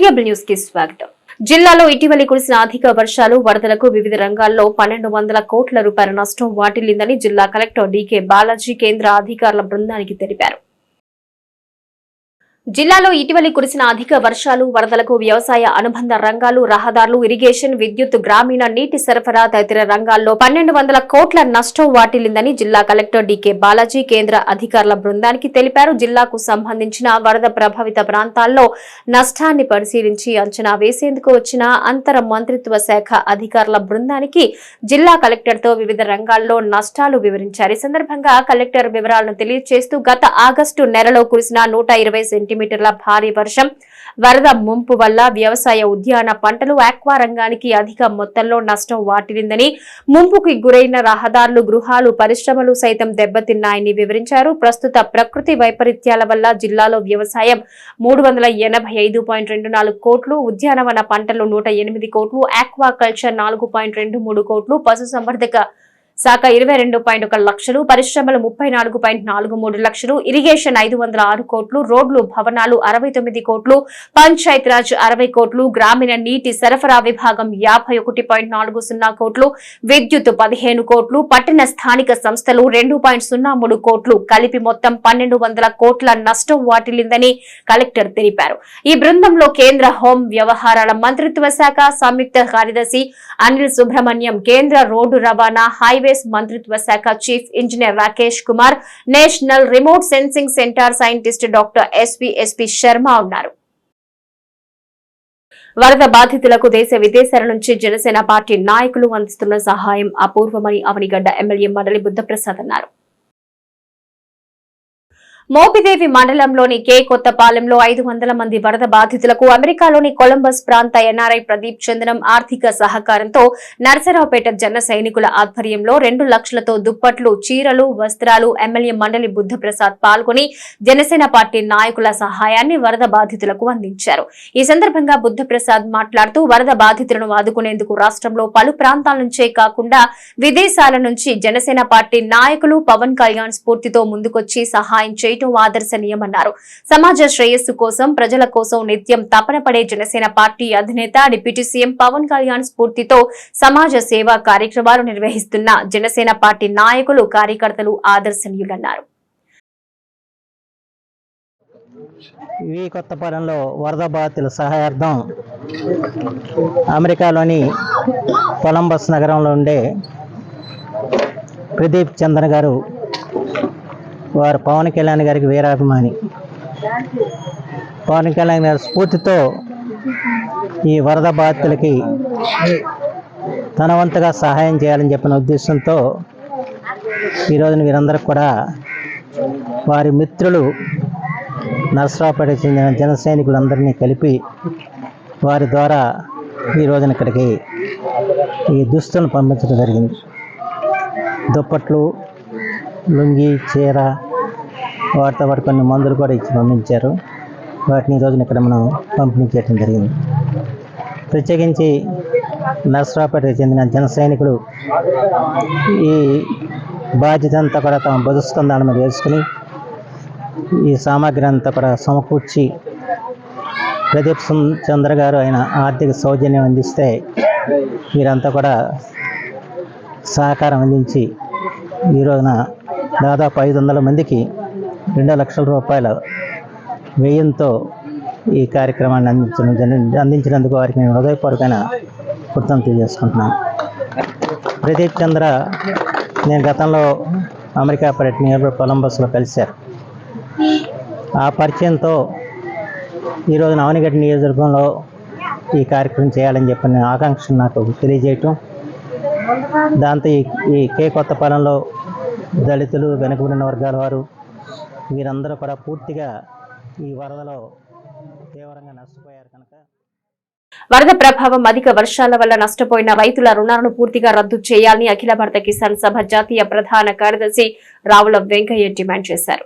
టీకేబుల్ news కి స్వాగతం. జిల్లాలో ఇటీవలి కురిసిన అధిక వర్షాలు వరదలకు వివిధ రంగాల్లో 1200 కోట్ల రూపాయల నష్టం వాటిల్లిందని జిల్లా కలెక్టర్ డీకే బాలాజీ కేంద్ర అధికారుల బృందానికి తెలిపారు. జిల్లాలో ఇటీవలి కురిసిన అధిక వర్షాలు వరదలకు వ్యవసాయ అనుబంధ రంగాలు, రహదారులు, ఇరిగేషన్, విద్యుత్, గ్రామీణ నీటి సరఫరా తదితర రంగాల్లో 1200 కోట్ల నష్టం వాటిల్లిందని జిల్లా కలెక్టర్ డీకే బాలాజీ కేంద్ర అధికారుల బృందానికి తెలిపారు. జిల్లాకు సంబంధించిన వరద ప్రభావిత ప్రాంతాల్లో నష్టాన్ని పరిశీలించి అంచనా వేసేందుకు వచ్చిన అంతర మంత్రిత్వ శాఖ అధికారుల బృందానికి జిల్లా కలెక్టర్తో వివిధ రంగాల్లో నష్టాలు వివరించారు. ఈ సందర్భంగా కలెక్టర్ వివరాలను తెలియజేస్తూ గత ఆగస్టు నెలలో కురిసిన 120 సెంటీమీటర్ల భారీ వర్షం, వరద ముంపు వల్ల వ్యవసాయ, ఉద్యాన పంటలు, ఆక్వా రంగానికి అధిక మొత్తంలో నష్టం వాటిల్లిందని, ముంపుకి గురైన రహదారులు, గృహాలు, పరిశ్రమలు సైతం దెబ్బతిన్నాయని వివరించారు. ప్రస్తుత ప్రకృతి వైపరీత్యాల వల్ల జిల్లాలో వ్యవసాయం 385.24 కోట్లు, ఉద్యానవన పంటలు 108 కోట్లు, ఆక్వా కల్చర్ 4.23 కోట్లు, పశుసంవర్ధక శాఖ 22.1 లక్షలు, పరిశ్రమలు 34.43 లక్షలు, ఇరిగేషన్ 506 కోట్లు, రోడ్లు, భవనాలు 69 కోట్లు, పంచాయతీరాజ్ 60 కోట్లు, గ్రామీణ నీటి సరఫరా విభాగం 51.40 కోట్లు, విద్యుత్ 15 కోట్లు, పట్టణ స్థానిక సంస్థలు 2.03 కోట్లు కలిపి మొత్తం 1200 కోట్ల నష్టం వాటిల్లిందని కలెక్టర్ తెలిపారు. ఈ బృందంలో కేంద్ర హోం వ్యవహారాల మంత్రిత్వ శాఖ సంయుక్త కార్యదర్శి అనిల్ సుబ్రహ్మణ్యం, కేంద్ర రోడ్డు రవాణా, హైవేస్ మంత్రిత్వ శాఖ chief engineer Rakesh Kumar, national remote sensing centre scientist doctor SP Sharma ఉన్నారు. వరద బాధితులకు దేశ విదేశాల నుంచి జనసేన పార్టీ నాయకులు అందిస్తున్న సహాయం అపూర్వమని అవనిగడ్డ ఎమ్మెల్యే మండలి బుద్ధప్రసాద్ అన్నారు. మోపిదేవి మండలంలోని కే కొత్తపాలెంలో 500 మంది వరద బాధితులకు అమెరికాలోని కొలంబస్ ప్రాంత ఎన్ఆర్ఐ ప్రదీప్ చందనం ఆర్థిక సహకారంతో నరసరావుపేట జన సైనికుల ఆధ్వర్యంలో 2 లక్షలతో దుప్పట్లు, చీరలు, వస్త్రాలు ఎమ్మెల్యే మండలి బుద్ధప్రసాద్ పాల్గొని జనసేన పార్టీ నాయకుల సహాయాన్ని వరద బాధితులకు అందించారు. ఈ సందర్భంగా బుద్ధప్రసాద్ మాట్లాడుతూ వరద బాధితులను ఆదుకునేందుకు రాష్ట్రంలో పలు ప్రాంతాల నుంచే కాకుండా విదేశాల నుంచి జనసేన పార్టీ నాయకులు పవన్ కళ్యాణ్ స్ఫూర్తితో ముందుకొచ్చి సహాయం చేయడం ఆదర్శనీయమన్నారు. సమాజ శ్రేయస్సు కోసం, ప్రజల కోసం నిత్యం తపన పడే జనసేన పార్టీ అధినేత డిప్యూటీ సీఎం పవన్ కళ్యాణ్ స్ఫూర్తితో సమాజ సేవా కార్యక్రమాలు నిర్వహిస్తున్న జనసేన పార్టీ నాయకులు, కార్యకర్తలు ఆదర్శనీయులన్నారు. ఈ కొత్తపాలెంలో వరద బాధితుల సహాయార్థం అమెరికాలోని కొలంబస్ నగరంలో ఉండే ప్రదీప్ చంద్ర గారు, వారు పవన్ కళ్యాణ్ గారికి వీరాభిమాని. పవన్ కళ్యాణ్ గారి స్ఫూర్తితో ఈ వరద బాధితులకి తన వంతుగా సహాయం చేయాలని చెప్పిన ఉద్దేశంతో ఈరోజున వీరందరికీ కూడా వారి మిత్రులు నరసరావుపేట చెందిన జన సైనికులందరినీ కలిపి వారి ద్వారా ఈ రోజున ఇక్కడికి ఈ దుస్తులను పంపించడం జరిగింది. దుప్పట్లు, లుంగి, చీర, వాటితో పాటు కొన్ని మందులు కూడా ఇచ్చి పంపించారు. వాటిని ఈ రోజున ఇక్కడ మనం పంపిణీ చేయడం జరిగింది. ప్రత్యేకించి నరసరావుపేటకు చెందిన జన సైనికులు ఈ బాధ్యత అంతా కూడా తమ బదుస్కంధాల మీద వేసుకుని ఈ సామాగ్రి అంతా కూడా సమకూర్చి ప్రదీప్ చంద్ర గారు ఆయన ఆర్థిక సౌజన్యం అందిస్తే వీరంతా కూడా సహకారం అందించి ఈ రోజున దాదాపు 500 మందికి 2 లక్షల రూపాయల వ్యయంతో ఈ కార్యక్రమాన్ని అందించినందుకు వారికి నేను హృదయపూర్వకమైన కృతజ్ఞతలు తెలియజేసుకుంటున్నాను. ప్రదీప్ చంద్ర నేను గతంలో అమెరికా పర్యటన కొలంబస్లో కలిశారు. ఆ పరిచయంతో ఈ రోజున అవనిగడ్డ నియోజకవర్గంలో ఈ కార్యక్రమం చేయాలని చెప్పిన ఆకాంక్ష నాకు తెలియజేయటం, దాంతో ఈ కే కొత్తపాలెంలో దళితులు, వెనుకబడిన వర్గాల వారు వీరందరూ కూడా పూర్తిగా ఈ వరదలో తీవ్రంగా నష్టపోయారు కనుక వరద ప్రభావం, అధిక వర్షాల వల్ల నష్టపోయిన రైతుల రుణాలను పూర్తిగా రద్దు చేయాలని అఖిల భారత కిసాన్ సభ జాతీయ ప్రధాన కార్యదర్శి రావుల వెంకయ్య డిమాండ్ చేశారు.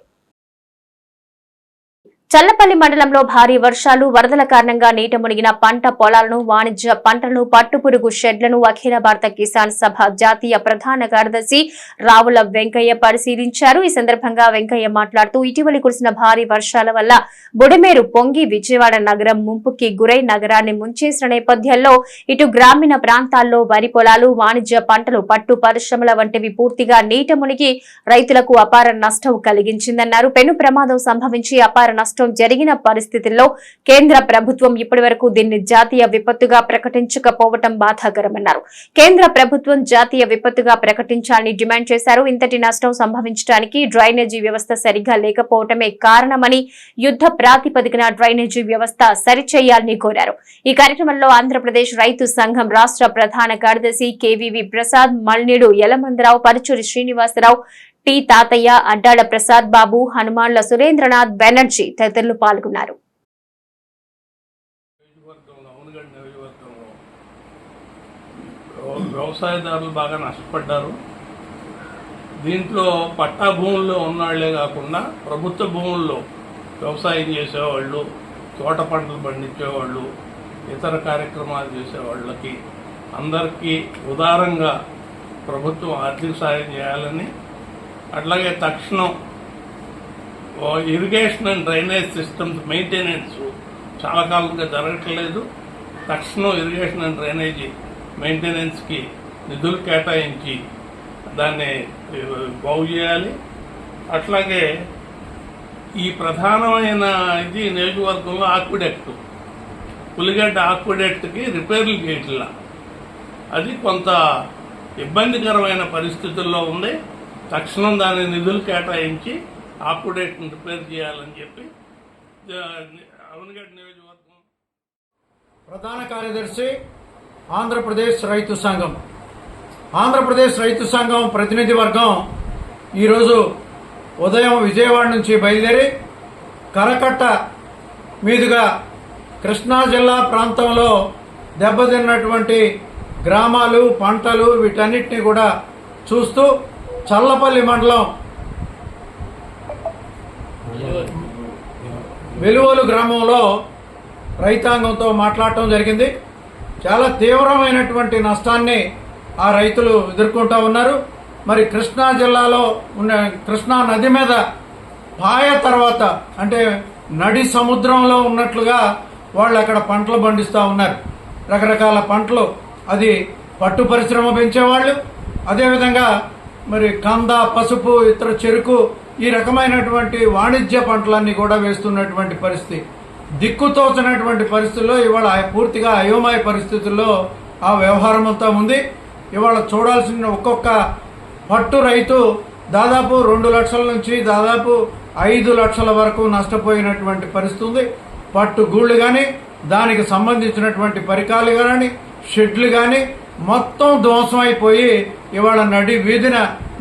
చల్లపల్లి మండలంలో భారీ వర్షాలు వరదల కారణంగా నీట మునిగిన పంట పొలాలను వాణిజ్య పంటలను పట్టుపురుగు షెడ్లను అఖిల భారత కిసాన్ సభ జాతీయ ప్రధాన కార్యదర్శి రావుల వెంకయ్య పరిశీలించారు. ఈ సందర్భంగా వెంకయ్య మాట్లాడుతూ ఇటీవలి కురిసిన భారీ వర్షాల వల్ల బుడమేరు పొంగి విజయవాడ నగరం ముంపుకి గురై నగరాన్ని ముంచేసిన నేపథ్యంలో ఇటు గ్రామీణ ప్రాంతాల్లో వరి పొలాలు వాణిజ్య పంటలు పట్టు పరిశ్రమల వంటివి పూర్తిగా నీట మునిగి రైతులకు అపార నష్టం కలిగించిందన్నారు. పెను ప్రమాదం సంభవించి అపార నష్టం జరిగిన పరిస్థితుల్లో కేంద్ర ప్రభుత్వం ఇప్పటివరకు దీన్ని జాతీయ విపత్తుగా ప్రకటించకపోవడం బాధాకరమన్నారు. కేంద్ర ప్రభుత్వం జాతీయ విపత్తుగా ప్రకటించాలని డిమాండ్ చేశారు. ఇంతటి నష్టం సంభవించడానికి డ్రైనేజీ వ్యవస్థ సరిగా లేకపోవడమే కారణమని యుద్ధ ప్రాతిపదికన డ్రైనేజీ వ్యవస్థ సరిచేయాలని కోరారు. ఈ కార్యక్రమంలో ఆంధ్రప్రదేశ్ రైతు సంఘం రాష్ట్ర ప్రధాన కార్యదర్శి కేవీవి ప్రసాద్, మల్నీడు యలమందరావు, పరుచూరి శ్రీనివాసరావు, టి తాతయ్య, అడ్డాడ ప్రసాద్ బాబు, హనుమాన్ల సురేంద్రనాథ్ బెనర్జీ తదితరులు పాల్గొన్నారు. వ్యవసాయదారులు బాగా నష్టపడ్డారు. దీంట్లో పట్టా భూముల్లో ఉన్నవాళ్లే కాకుండా ప్రభుత్వ భూముల్లో వ్యవసాయం చేసేవాళ్ళు, తోట పంటలు పండించేవాళ్ళు, ఇతర కార్యక్రమాలు చేసేవాళ్ళకి అందరికీ ఉదారంగా ప్రభుత్వం ఆర్థిక సాయం చేయాలని, అట్లాగే తక్షణం irrigation and drainage systems maintenance చాలా కాలంగా జరగట్లేదు. తక్షణం ఇరిగేషన్ అండ్ డ్రైనేజీ మెయింటెనెన్స్కి నిధులు కేటాయించి దాన్ని బాగు చేయాలి. అట్లాగే ఈ ప్రధానమైన ఇది నియోజకవర్గంలో ఆక్విడెక్ట్, పులిగడ్డ ఆక్విడెక్ట్కి రిపేర్లు చేయట్లా, అది కొంత ఇబ్బందికరమైన పరిస్థితుల్లో ఉంది. తక్షణం దాని నిధులు కేటాయించి ఆక్విడెక్ట్ని రిపేర్ చేయాలని చెప్పి అవనగడ్డ నియోజకవర్గం ప్రధాన కార్యదర్శి ఆంధ్రప్రదేశ్ రైతు సంఘం. ఆంధ్రప్రదేశ్ రైతు సంఘం ప్రతినిధి వర్గం ఈరోజు ఉదయం విజయవాడ నుంచి బయలుదేరి కరకట్ట మీదుగా కృష్ణా జిల్లా ప్రాంతంలో దెబ్బతిన్నటువంటి గ్రామాలు, పంటలు వీటన్నిటిని కూడా చూస్తూ చల్లపల్లి మండలం వెలువోలు గ్రామంలో రైతాంగంతో మాట్లాడటం జరిగింది. చాలా తీవ్రమైనటువంటి నష్టాన్ని ఆ రైతులు ఎదుర్కొంటూ ఉన్నారు. మరి కృష్ణా జిల్లాలో ఉన్న కృష్ణా నది మీద పాయ తర్వాత అంటే నడి సముద్రంలో ఉన్నట్లుగా వాళ్ళు అక్కడ పంటలు పండిస్తూ ఉన్నారు. రకరకాల పంటలు, అది పట్టు పరిశ్రమ పెంచేవాళ్ళు, అదేవిధంగా మరి కంద, పసుపు, ఇతర చెరుకు, ఈ రకమైనటువంటి వాణిజ్య పంటలన్నీ కూడా వేస్తున్నటువంటి పరిస్థితి. దిక్కుతోచనటువంటి పరిస్థితుల్లో ఇవాళ పూర్తిగా అయోమయ పరిస్థితుల్లో ఆ వ్యవహారం అంతా ఉంది. ఇవాళ చూడాల్సిన ఒక్కొక్క పట్టు రైతు దాదాపు 2 లక్షల నుంచి దాదాపు 5 లక్షల వరకు నష్టపోయినటువంటి పరిస్థితి ఉంది. పట్టు గూళ్ళు కానీ, దానికి సంబంధించినటువంటి పరికరాలు కానీ, షెడ్లు కానీ మొత్తం ధ్వంసం అయిపోయి ఇవాళ నడి వీధిన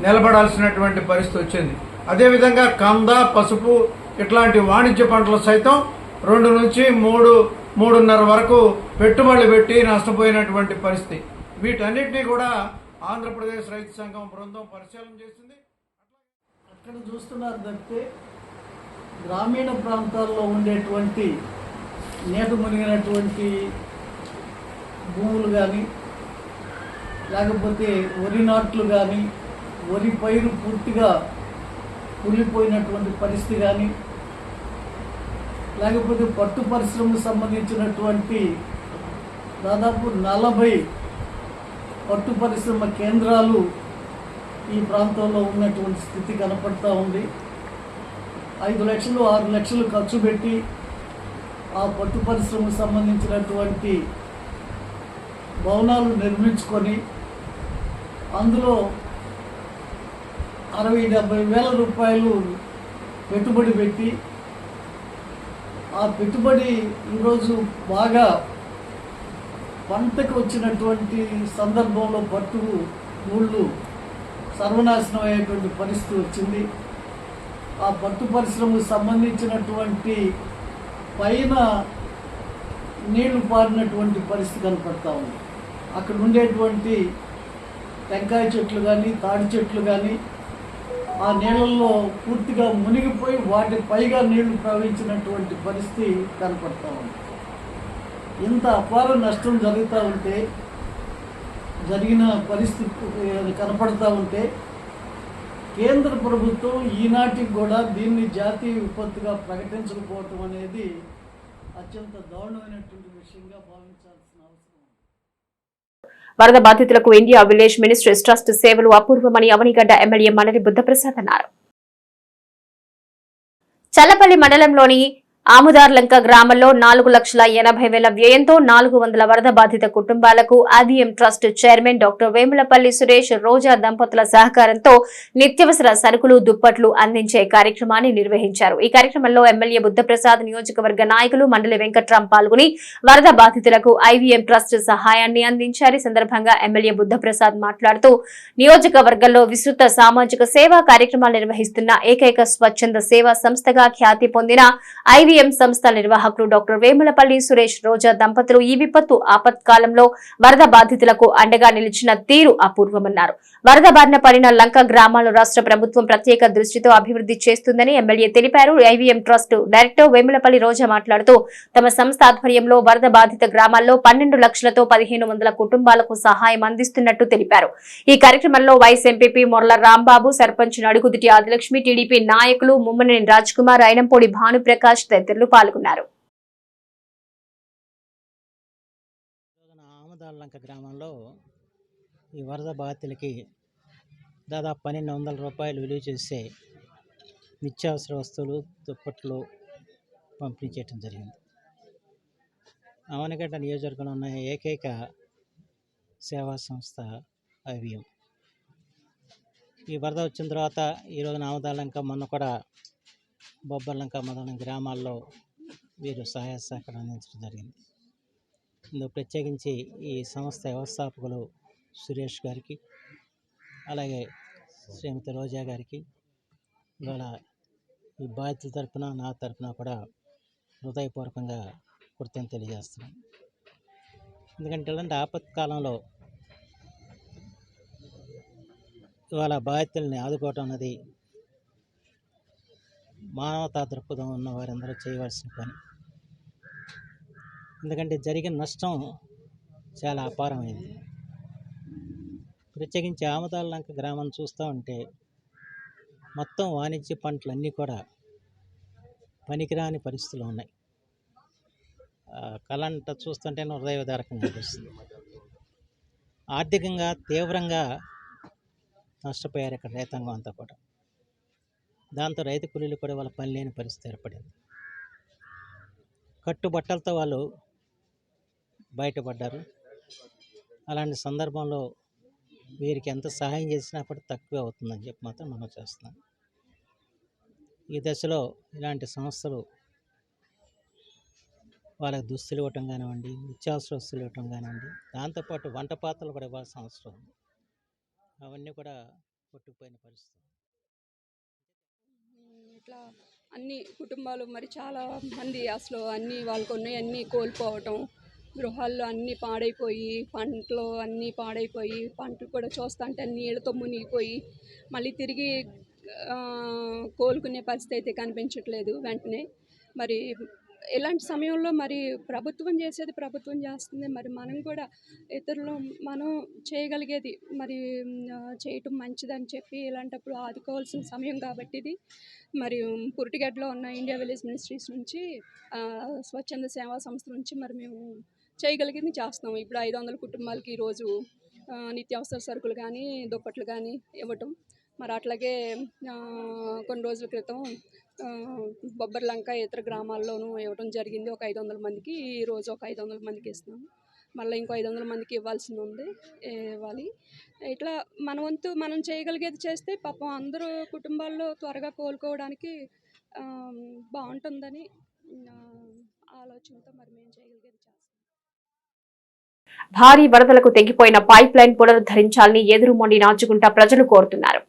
నిలబడాల్సినటువంటి పరిస్థితి వచ్చింది. అదేవిధంగా కంద, పసుపు ఇట్లాంటి వాణిజ్య పంటలు సైతం 2 నుంచి 3.5 వరకు పెట్టుబడులు పెట్టి నష్టపోయినటువంటి పరిస్థితి. వీటన్నిటినీ కూడా ఆంధ్రప్రదేశ్ రైతు సంఘం బృందం పరిశీలన చేసింది. అక్కడ చూస్తున్నారు తప్పితే గ్రామీణ ప్రాంతాల్లో ఉండేటువంటి నీట మునిగినటువంటి భూములు కానీ, లేకపోతే వరి నాట్లు కానీ, వరి పైరు పూర్తిగా కూలిపోయినటువంటి పరిస్థితి కానీ, లేకపోతే పట్టు పరిశ్రమకు సంబంధించినటువంటి దాదాపు 40 పట్టు పరిశ్రమ కేంద్రాలు ఈ ప్రాంతంలో ఉన్నటువంటి స్థితి కనపడతా ఉంది. 5 లక్షలు 6 లక్షలు ఖర్చు పెట్టి ఆ పట్టు పరిశ్రమకు సంబంధించినటువంటి భవనాలు నిర్మించుకొని అందులో 60-70 వేల రూపాయలు పెట్టుబడి పెట్టి ఆ పెట్టుబడి ఈరోజు బాగా పంటకు వచ్చినటువంటి సందర్భంలో పట్టు ఊళ్ళు సర్వనాశనం అయ్యేటువంటి పరిస్థితి వచ్చింది. ఆ పట్టు పరిశ్రమకు సంబంధించినటువంటి పైన నీళ్లు పారినటువంటి పరిస్థితి కనపడతా ఉంది. అక్కడ ఉండేటువంటి టెంకాయ చెట్లు కానీ, తాడి చెట్లు కానీ, ఆ నీళ్ళల్లో పూర్తిగా మునిగిపోయి వాటి పైగా నీళ్లు ప్రవహించినటువంటి పరిస్థితి కనపడతా ఉంది. ఇంత అపార నష్టం జరుగుతూ ఉంటే, జరిగిన పరిస్థితి కనపడతా ఉంటే కేంద్ర ప్రభుత్వం ఈనాటికి కూడా దీన్ని జాతీయ విపత్తుగా ప్రకటించకపోవటం అనేది అత్యంత దారుణమైనటువంటి విషయంగా భావించాల్సిన అవసరం ఉంది. వరద బాధితులకు ఇండియా విలేజ్ మినిస్ట్రీస్ ట్రస్ట్ సేవలు అపూర్వమని అవనిగడ్డ ఎమ్మెల్యే మండలి బుద్ధప్రసాద్ అన్నారు. చల్లపల్లి మండలంలోని ఆముదార్లంక గ్రామంలో 4,80,000 వ్యయంతో 400 వరద బాధిత కుటుంబాలకు IVM trust chairman doctor Vemulapalli Suresh Roja దంపతుల సహకారంతో నిత్యవసర సరుకులు దుప్పట్లు అందించే కార్యక్రమాన్ని నిర్వహించారు. ఈ కార్యక్రమంలో ఎమ్మెల్యే బుద్ధప్రసాద్, నియోజకవర్గ నాయకులు మండలి వెంకట్రాం పాల్గొని వరద బాధితులకు ఐవీఎం ట్రస్ట్ సహాయాన్ని అందించారు. ఈ సందర్భంగా ఎమ్మెల్యే బుద్ధప్రసాద్ మాట్లాడుతూ నియోజకవర్గంలో విస్తృత సామాజిక సేవా కార్యక్రమాలు నిర్వహిస్తున్న ఏకైక స్వచ్ఛంద సేవా సంస్థగా ఖ్యాతి పొందిన ఐవీఎం సంస్థ నిర్వాహకులు డాక్టర్ వేములపల్లి సురేష్ రోజా దంపతులు ఈ విపత్తు ఆపత్కాలంలో వరద బాధితులకు అండగా నిలిచిన తీరు అపూర్వమన్నారు. వరద బారిన పడిన లంక గ్రామాలు రాష్ట్ర ప్రభుత్వం ప్రత్యేక దృష్టితో అభివృద్ధి చేస్తుందని ఎమ్మెల్యే తెలిపారు. ఐవీఎం ట్రస్ట్ డైరెక్టర్ వేములపల్లి రోజా మాట్లాడుతూ తమ సంస్థ ఆధ్వర్యంలో వరద బాధిత గ్రామాల్లో 12 లక్షలతో 1,500 కుటుంబాలకు సహాయం అందిస్తున్నట్టు తెలిపారు. ఈ కార్యక్రమంలో vice MPP Morla Rambabu, sarpanch Naduguditi Adilakshmi, TDP నాయకులు ముమ్మనేని రాజ్ కుమార్, అయినంపూడి భానుప్రకాష్ తదితరులు పాల్గొన్నారు. ఆముదార్లంక గ్రామంలో ఈ వరద బాధితులకి దాదాపు 1,200 రూపాయలు విలువ చేసే నిత్యావసర వస్తువులు, దుప్పట్లు పంపిణీ చేయడం జరిగింది. అవనిగడ్డ నియోజకవర్గంలో ఉన్న ఏకైక సేవా సంస్థ ఐవీఎం. ఈ వరద వచ్చిన తర్వాత ఈరోజు ఆముదార్లంక, మొన్న కూడా బొబ్బర్లంక మొదలైన గ్రామాల్లో వీరు సహాయ సహకారం అందించడం జరిగింది. ఇందులో ప్రత్యేకించి ఈ సంస్థ వ్యవస్థాపకులు సురేష్ గారికి, అలాగే శ్రీమతి రోజా గారికి ఇవాళ ఈ బాధితుల తరఫున, నా తరఫున కూడా హృదయపూర్వకంగా కృతజ్ఞతలు తెలియజేస్తున్నాం. ఎందుకంటే ఇలాంటి ఆపత్కాలంలో ఇవాళ బాధితుల్ని ఆదుకోవటం అన్నది మానవతా దృక్పథం ఉన్న వారందరూ చేయవలసిన పని. ఎందుకంటే జరిగిన నష్టం చాలా అపారమైంది. ప్రత్యేకించి ఆముదార్లంక గ్రామం చూస్తూ ఉంటే మొత్తం వాణిజ్య పంటలన్నీ కూడా పనికిరాని పరిస్థితులు ఉన్నాయి. కళంట చూస్తుంటే హృదయదారకంగా అనిపిస్తుంది. ఆర్థికంగా తీవ్రంగా నష్టపోయారు ఇక్కడ రైతాంగం అంతా కూడా. దాంతో రైతు కూలీలు కూడా వాళ్ళ పని లేని పరిస్థితి ఏర్పడింది. కట్టుబట్టలతో వాళ్ళు బయటపడ్డారు. అలాంటి సందర్భంలో వీరికి ఎంత సహాయం చేసినా కూడా తక్కువే అవుతుందని చెప్పి మాత్రం మనం చేస్తున్నాం. ఈ దశలో ఇలాంటి సంస్థలు వాళ్ళకి దుస్తులు ఇవ్వటం కానివ్వండి, నిత్యావసర వస్తువులు ఇవ్వటం కానివ్వండి, దాంతోపాటు వంట పాత్రలు కూడా ఇవ్వాల్సిన అవసరం ఉంది. అవన్నీ కూడా కొట్టుకుపోయిన పరిస్థితి. ఇట్లా అన్ని కుటుంబాలు మరి చాలా మంది అసలు అన్నీ వాళ్ళకు ఉన్నాయి అన్నీ కోల్పోవటం, గృహాల్లో అన్నీ పాడైపోయి, పంటలు అన్నీ పాడైపోయి, పంటలు కూడా చూస్తుంటే నీళ్ళతో మునిగిపోయి మళ్ళీ తిరిగి కోలుకునే పరిస్థితి అయితే కనిపించట్లేదు వెంటనే. మరి ఇలాంటి సమయంలో మరి ప్రభుత్వం చేసేది ప్రభుత్వం చేస్తుంది, మరి మనం కూడా ఇతరులు మనం చేయగలిగేది మరి చేయటం మంచిదని చెప్పి ఇలాంటప్పుడు ఆదుకోవాల్సిన సమయం కాబట్టి ఇది. మరి పురిటిగడ్డలో ఉన్న ఇండియా విలేజ్ మినిస్ట్రీస్ నుంచి స్వచ్ఛంద సేవా సంస్థ నుంచి మరి మేము చేయగలిగేది చేస్తాము. ఇప్పుడు 500 కుటుంబాలకి ఈరోజు నిత్యావసర సరుకులు కానీ, దుప్పట్లు కానీ ఇవ్వటం. మరి అట్లాగే కొన్ని రోజుల క్రితం బొబ్బర్లంక ఇతర గ్రామాల్లోనూ ఇవ్వడం జరిగింది. ఒక 500 మందికి ఈరోజు ఒక 500 మందికి ఇస్తున్నాము. మళ్ళీ ఇంకో 500 మందికి ఇవ్వాల్సింది ఉంది, ఇవ్వాలి. ఇట్లా మన వంతు మనం చేయగలిగేది చేస్తే పాపం అందరూ కుటుంబాల్లో త్వరగా కోలుకోవడానికి బాగుంటుందని ఆలోచనతో మరి మేము చేయగలిగేది చేస్తాం. భారీ వరదలకు తెగిపోయిన పైప్ లైన్ పునరుద్ధరించాలని ఎదురుమొండి నాచుకుంటా ప్రజలు కోరుతున్నారు.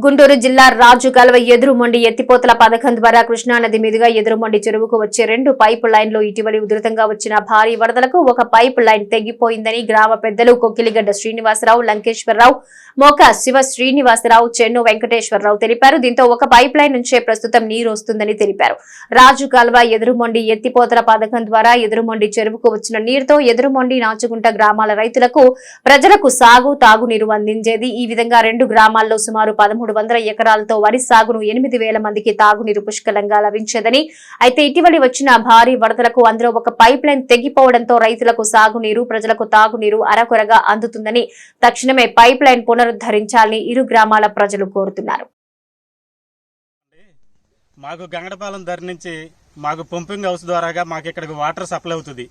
గుంటూరు జిల్లా రాజు కాలువ ఎదురుమొండి ఎత్తిపోతల పథకం ద్వారా కృష్ణానది మీదుగా ఎదురుమొండి చెరువుకు వచ్చే 2 పైపు లైన్లు ఇటీవలి ఉధృతంగా వచ్చిన భారీ వరదలకు ఒక పైపు లైన్ తెగిపోయిందని గ్రామ పెద్దలు కొక్కిలిగడ్డ శ్రీనివాసరావు, లంకేశ్వరరావు, మోక శివ శ్రీనివాసరావు, చెన్ను వెంకటేశ్వరరావు తెలిపారు. దీంతో ఒక పైప్ లైన్ నుంచే ప్రస్తుతం నీరు వస్తుందని తెలిపారు. రాజు కాలువ ఎదురుమొండి ఎత్తిపోతల పథకం ద్వారా ఎదురుమొండి చెరువుకు వచ్చిన నీరుతో ఎదురుమొండి, నాచుగుంట గ్రామాల రైతులకు, ప్రజలకు సాగు, తాగునీరు అందించేది. ఈ విధంగా 2 గ్రామాల్లో సుమారు 1300 ఎకరాలతో వరి సాగును 8000 మందికి తాగునీరు పుష్కలంగా లభించేదని, అయితే ఇటీవలి వచ్చిన భారీ వరదలకు అందులో ఒక పైప్ లైన్ తెగిపోవడంతో రైతులకు సాగునీరు, ప్రజలకు తాగునీరు అరకొరగా అందుతుందని తక్షణమే పైప్ లైన్ పునరుద్ధరించాలని ఇరు గ్రామాల ప్రజలు కోరుతున్నారు. మాకు గంగడపాలెం ధర నుంచి మాకు పంపింగ్ హౌస్ ద్వారాగా మాకు ఇక్కడికి వాటర్ సప్లై అవుతుంది.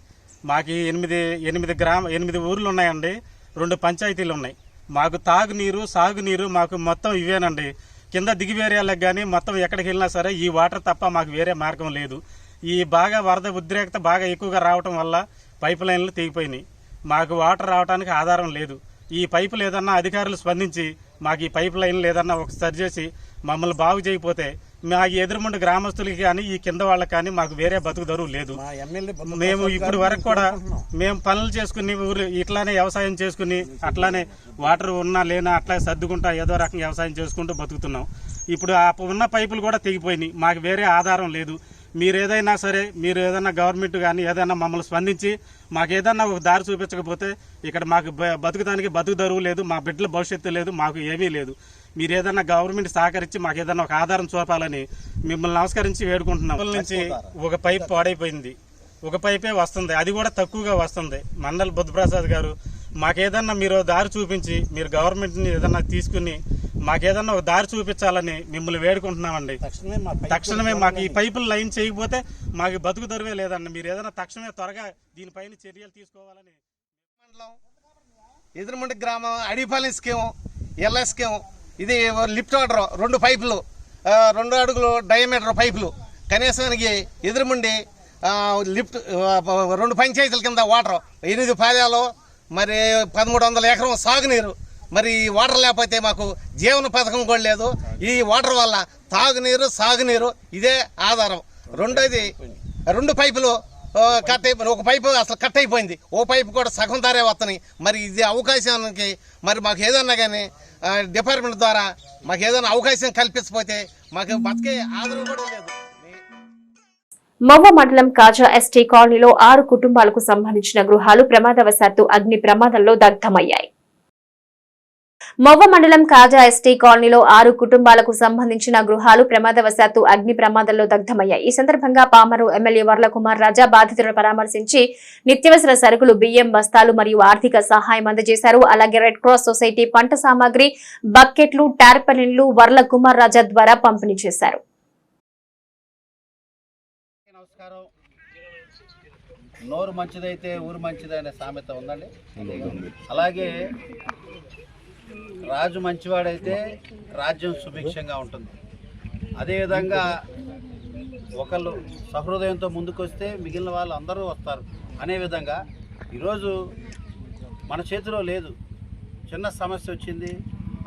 మాకు 8 ఊర్లు ఉన్నాయండి, 2 పంచాయతీలు ఉన్నాయి. మాకు తాగునీరు, సాగునీరు మాకు మొత్తం ఇవేనండి. కింద దిగివేరేళ్ళకి కానీ మొత్తం ఎక్కడికి వెళ్ళినా సరే ఈ వాటర్ తప్ప మాకు వేరే మార్గం లేదు. ఈ బాగా వరద ఉద్రేకత బాగా ఎక్కువగా రావటం వల్ల పైప్ లైన్లు తెగిపోయినాయి. మాకు వాటర్ రావడానికి ఆధారం లేదు. ఈ పైపులు ఏదన్నా అధికారులు స్పందించి మాకు ఈ పైప్ లైన్లు ఏదన్నా ఒకసారి చేసి మమ్మల్ని బాగు చేయకపోతే మా ఎదురుముండు గ్రామస్తులకి కానీ ఈ కింద వాళ్ళకి కానీ మాకు వేరే బతుకు దరువు లేదు. మేము ఇప్పుడు వరకు కూడా మేము పనులు చేసుకుని ఊరు ఇట్లానే వ్యవసాయం చేసుకుని అట్లానే వాటర్ ఉన్నా లేనా అట్లా సర్దుకుంటా ఏదో రకంగా వ్యవసాయం చేసుకుంటూ బతుకుతున్నాం. ఇప్పుడు ఆ ఉన్న పైపులు కూడా తెగిపోయినాయి. మాకు వేరే ఆధారం లేదు. మీరు ఏదైనా గవర్నమెంట్ కానీ ఏదైనా మమ్మల్ని స్పందించి మాకు ఏదన్నా ఒక దారి చూపించకపోతే ఇక్కడ మాకు బతుకుతానికి బతుకు దరువు లేదు, మా బిడ్డల భవిష్యత్తు లేదు, మాకు ఏమీ లేదు. మీరు ఏదన్నా గవర్నమెంట్ సహకరించి మాకు ఏదన్నా ఒక ఆధారం చూపాలని మిమ్మల్ని నమస్కరించి వేడుకుంటున్నాం. నుంచి ఒక పైప్ పాడైపోయింది, ఒక పైపే వస్తుంది, అది కూడా తక్కువగా వస్తుంది. మండల్ బుద్ధప్రసాద్ గారు మాకేదన్నా మీరు దారి చూపించి మీరు గవర్నమెంట్ని ఏదన్నా తీసుకుని మాకేదన్నా ఒక దారి చూపించాలని మిమ్మల్ని వేడుకుంటున్నామండి. తక్షణమే మాకు ఈ పైపులు లైన్ చేయకపోతే మాకు బతుకు దరువే లేదండి. మీరు ఏదైనా తక్షణమే త్వరగా దీనిపైన చర్యలు తీసుకోవాలని. మండలం ఎదురుమండి గ్రామం అడిపాలెం స్కీమ్, ఎల్ఐ స్కీమ్, ఇది లిఫ్ట్ ఆర్డర్ 2 పైపులు, 2 అడుగులు డయామీటర్ పైపులు కనీసానికి ఎదురుమండి లిఫ్ట్ 2 పంచాయతీల కింద వాటర్ 8 పాదాలు, మరి 1300 ఎకరం సాగునీరు. మరి ఈ వాటర్ లేకపోతే మాకు జీవన పథకం కూడా లేదు. ఈ వాటర్ వల్ల తాగునీరు, సాగునీరు ఇదే ఆధారం. రెండోది 2 పైపులు కట్ అయిపోయింది, ఒక పైపు అసలు కట్ అయిపోయింది, ఓ పైపు కూడా సగం ధారే వస్తున్నాయి. మరి ఇది అవకాశానికి మరి మాకు ఏదన్నా కానీ డిపార్ట్మెంట్ ద్వారా మాకు ఏదైనా అవకాశం కల్పించకపోతే మాకు బతికే ఆధారం కూడా లేదు. మవ్వ మండలం కాజా ఎస్టీ కాలనీలో 6 కుటుంబాలకు సంబంధించిన గృహాలు ప్రమాదవశాత్తు అగ్ని ప్రమాదంలో దగ్ధమయ్యాయి. మవ్వ మండలం కాజా ఎస్టీ కాలనీలో 6 కుటుంబాలకు సంబంధించిన గృహాలు ప్రమాదవశాత్తు అగ్ని ప్రమాదంలో దగ్ధమయ్యాయి. ఈ సందర్భంగా పామరు ఎమ్మెల్యే వర్ల కుమార్ రాజా బాధితులను పరామర్శించి నిత్యావసర సరుకులు, బియ్యం బస్తాలు మరియు ఆర్థిక సహాయం అందజేశారు. అలాగే రెడ్ క్రాస్ సొసైటీ పంట సామాగ్రి, బకెట్లు, టార్పలిన్లు వర్ల కుమార్ రాజా ద్వారా పంపిణీ చేశారు. నోరు మంచిదైతే ఊరు మంచిది అనే సామెత ఉందండి. అలాగే రాజు మంచివాడైతే రాజ్యం సుభిక్షంగా ఉంటుంది. అదేవిధంగా ఒకళ్ళు సహృదయంతో ముందుకొస్తే మిగిలిన వాళ్ళు అందరూ వస్తారు అనే విధంగా ఈరోజు మన చేతిలో లేదు. చిన్న సమస్య వచ్చింది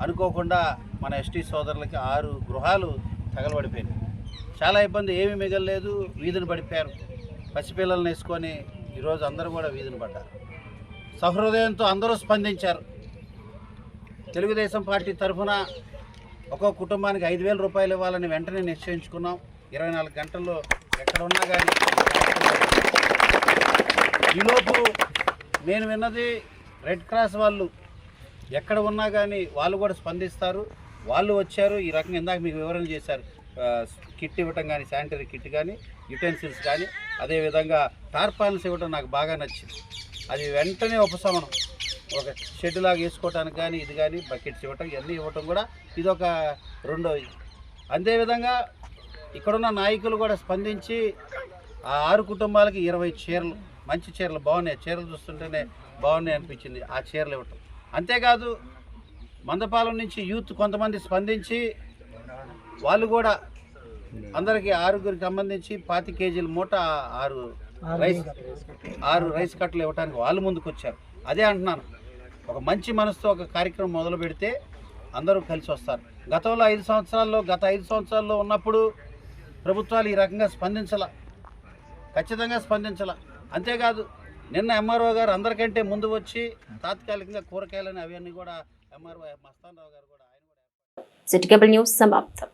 అనుకోకుండా మన ఎస్టీ సోదరులకి 6 గృహాలు తగలబడిపోయినాయి. చాలా ఇబ్బంది, ఏమీ మిగలలేదు, వీధిని పడిపోయారు. పసిపిల్లలను వేసుకొని ఈరోజు అందరూ కూడా వీధిని పడ్డారు. సహృదయంతో అందరూ స్పందించారు. తెలుగుదేశం పార్టీ తరఫున ఒక్కొక్క కుటుంబానికి 5,000 రూపాయలు ఇవ్వాలని వెంటనే నిశ్చయించుకున్నాం. 24 గంటల్లో ఎక్కడ ఉన్నా కానీ. ఈలోపు నేను విన్నది రెడ్ క్రాస్ వాళ్ళు ఎక్కడ ఉన్నా కానీ వాళ్ళు కూడా స్పందిస్తారు. వాళ్ళు వచ్చారు, ఈ రకంగా ఇందాక మీకు వివరణ చేశారు. కిట్ ఇవ్వటం కానీ, శానిటరీ కిట్ కానీ, యుటెన్సిల్స్ కానీ, అదేవిధంగా టార్పాలిన్స్ ఇవ్వటం నాకు బాగా నచ్చింది. అది వెంటనే ఉపశమనం. ఒక షెడ్ లాగా వేసుకోవటానికి కానీ, ఇది కానీ బకెట్స్ ఇవ్వటం, ఇవన్నీ ఇవ్వటం కూడా ఇదొక రెండోది. అదేవిధంగా ఇక్కడున్న నాయకులు కూడా స్పందించి ఆ 6 కుటుంబాలకి 20 చీరలు, మంచి చీరలు, బాగున్నాయి, చీరలు చూస్తుంటేనే బాగున్నాయి అనిపించింది, ఆ చీరలు ఇవ్వటం. అంతేకాదు మందపాలెం నుంచి యూత్ కొంతమంది స్పందించి వాళ్ళు కూడా అందరికీ 6గురికి సంబంధించి 25 కేజీల మూట 6 రైస్ కట్టలు ఇవ్వడానికి వాళ్ళు ముందుకు వచ్చారు. అదే అంటున్నాను, ఒక మంచి మనసుతో ఒక కార్యక్రమం మొదలు పెడితే అందరూ కలిసి వస్తారు. గతంలో 5 సంవత్సరాల్లో ఉన్నప్పుడు ప్రభుత్వాలు ఈ రకంగా ఖచ్చితంగా స్పందించాల. అంతేకాదు నిన్న ఎంఆర్ఓ గారు అందరికంటే ముందు వచ్చి తాత్కాలికంగా కూరగాయలని అవన్నీ కూడా ఎంఆర్ఓ మస్తాన్ రావు గారు కూడా సిటీ కేబుల్ న్యూస్ సమాప్తం.